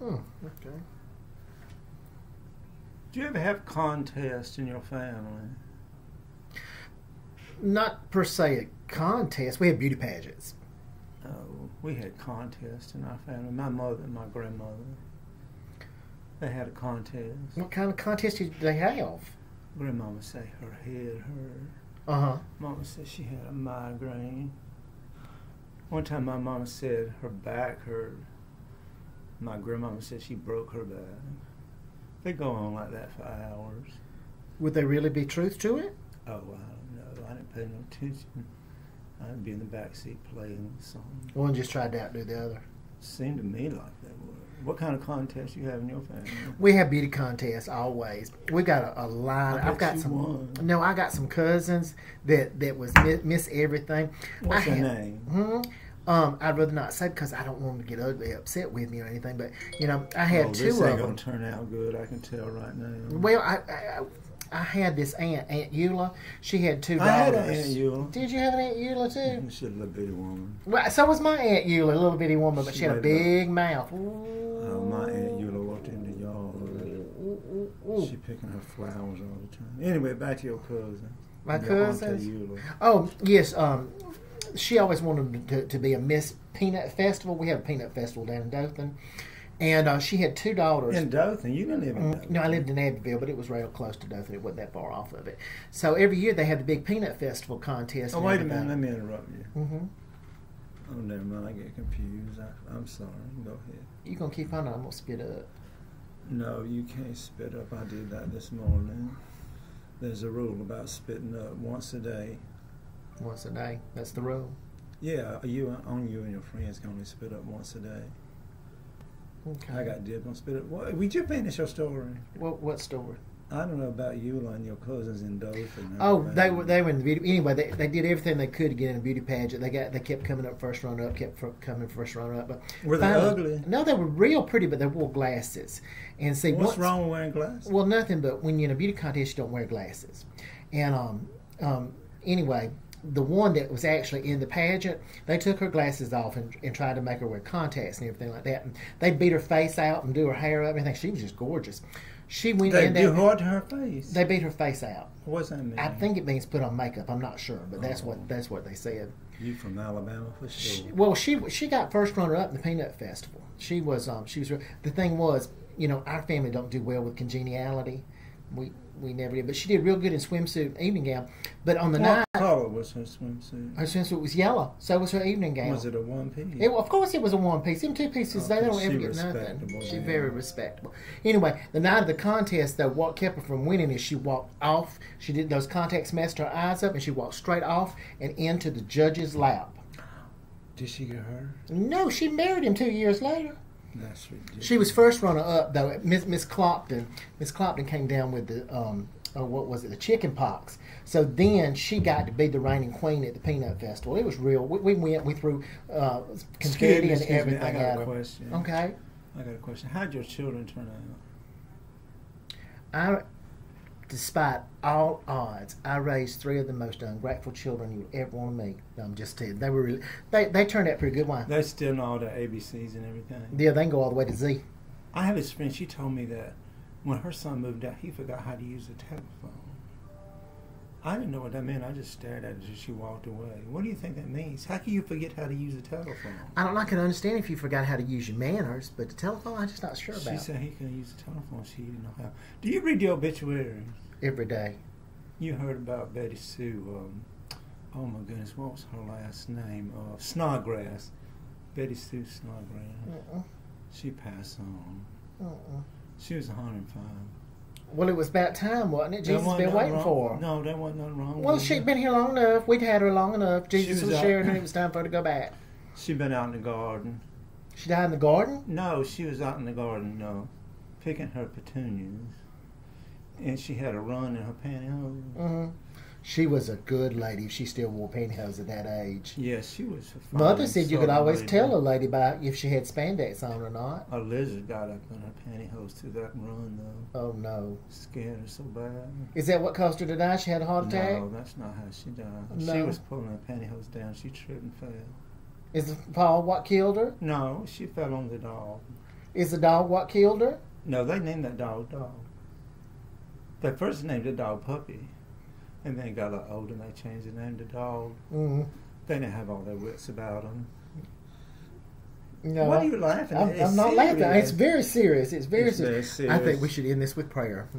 Okay. Do you ever have contests in your family? Not per se a contest. We had beauty pageants. Oh, we had contests in our family. My mother and my grandmother, they had a contest. What kind of contest did they have? Grandmama said her head hurt. Uh-huh. Mama said she had a migraine. One time my mama said her back hurt. My grandmama said she broke her back. They go on like that for hours. Would there really be truth to it? Oh, I don't know. I didn't pay no attention. I'd be in the back seat playing the song. One just tried to outdo the other. Seemed to me like they were. What kind of contest you have in your family? We have beauty contests always. We got a line. I've got some. Won. No, I got some cousins that was Miss Everything. What's her name? I'd rather not say because I don't want them to get ugly, upset with me or anything. But I had two this of ain't them. Gonna turn out good. I can tell right now. Well, I had this Aunt Eula. She had two daughters. I had an Aunt Eula. Did you have an Aunt Eula too? She's a little bitty woman. Well, so was my Aunt Eula, a little bitty woman, but she had a big mouth. My Aunt Eula walked in the yard. She picking her flowers all the time. Anyway, back to your cousin. My cousin. Eula. Oh yes. She always wanted to be a Miss Peanut Festival. We have a peanut festival down in Dothan. And she had two daughters. In Dothan? You didn't live in Dothan? No, I lived in Abbeville, but it was real close to Dothan. It wasn't that far off of it. So every year they had the big peanut festival contest. Oh, wait a minute. Let me interrupt you. Mm-hmm. Oh, never mind. I get confused. I'm sorry. Go ahead. You going to keep on? I'm going to spit up. No, you can't spit up. I did that this morning. There's a rule about spitting up once a day. Once a day? That's the rule? Yeah, you and your friends can only spit up once a day. Okay. I got dibs on spit up. Well, we just finish your story. What story? I don't know about you and your cousins in Dothan. Oh, they were in the beauty. Anyway, they did everything they could to get in a beauty pageant. They kept coming up first runner up, coming first runner up. But were they ugly? No, they were real pretty, but they wore glasses. And see, what's wrong with wearing glasses? Well, nothing. But when you're in a beauty contest, you don't wear glasses. And anyway, the one that was actually in the pageant, they took her glasses off and tried to make her wear contacts and everything like that. And they beat her face out and do her hair up and everything. She was just gorgeous. She went in there. They do what to her face? They beat her face out. What does that mean? I think it means put on makeup. I'm not sure, but that's what they said. You from Alabama for sure? Well, she got first runner up in the Peanut Festival. She was the thing was, our family don't do well with congeniality. We never did, but she did real good in swimsuit and evening gown. But on the night, what color was her swimsuit? Her swimsuit was yellow. So was her evening gown. Was it a one piece? Of course, it was a one piece. Them two pieces, they don't ever get nothing. She's very respectable. Anyway, the night of the contest, though, what kept her from winning is she walked off. She did those contacts, messed her eyes up, and she walked straight off and into the judge's lap. Did she get hurt? No, she married him 2 years later. That's ridiculous. She was first runner up though. Miss Clopton. Miss Clopton came down with the what was it? The chicken pox. So then she got to be the reigning queen at the Peanut Festival. It was real. We went. We threw confetti and everything at her. I got a question. Okay. I got a question. How'd your children turn out? Despite all odds, I raised three of the most ungrateful children you ever want to meet. I'm just telling you, they turned out pretty good. Why? They still know all the ABCs and everything. Yeah, they can go all the way to Z. I have this friend. She told me that when her son moved out, he forgot how to use the telephone. I didn't know what that meant. I just stared at her as she walked away. What do you think that means? How can you forget how to use the telephone? I can understand if you forgot how to use your manners, but the telephone, I'm just not sure about. She said he couldn't use the telephone. She didn't know how. Do you read the obituaries? Every day. You heard about Betty Sue. Oh my goodness, what was her last name? Snodgrass. Betty Sue Snodgrass. She passed on. She was 105. Well, it was about time, wasn't it? Jesus has been waiting for her. No, there wasn't nothing wrong Well, with she'd her. been here long enough. We'd had her long enough. Jesus was sharing her. It was time for her to go back. She'd been out in the garden. She died in the garden? No, she was out in the garden, picking her petunias. And she had a run in her pantyhose. Mm-hmm. She was a good lady if she still wore pantyhose at that age. Yes, she was a fine. Mother said you could always lady. tell a lady by if she had spandex on or not. A lizard got up in her pantyhose to that run, though. Oh, no. Scared her so bad. Is that what caused her to die? She had a heart attack? No, that's not how she died. No. She was pulling her pantyhose down. She tripped and fell. Is Paul what killed her? No, she fell on the dog. Is the dog what killed her? No, they named that dog Dog. They first named the dog Puppy, and then got a lot older and they changed the name to Dog. Mm-hmm. They didn't have all their wits about them. No, Why are you laughing? I'm not laughing. It's very serious. It's very serious. Very serious. I think we should end this with prayer.